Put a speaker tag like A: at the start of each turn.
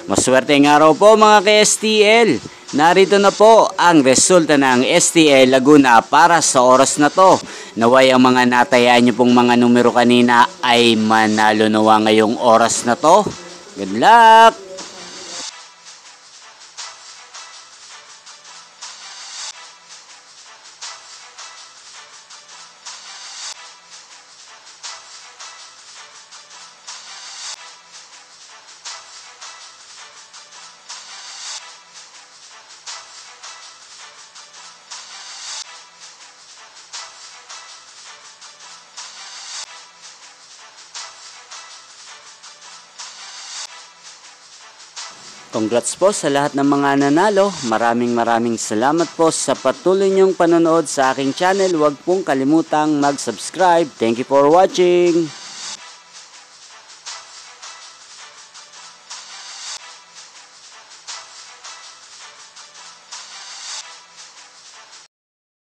A: Maswerteng araw po mga ka-STL. Narito na po ang resulta ng STL Laguna para sa oras na to. Naway ang mga natayaan nyo pong mga numero kanina ay manalo nawa ngayong oras na to. Good luck! Congrats po sa lahat ng mga nanalo. Maraming salamat po sa patuloy niyong panonood sa aking channel. Huwag pong kalimutang mag-subscribe. Thank you for watching.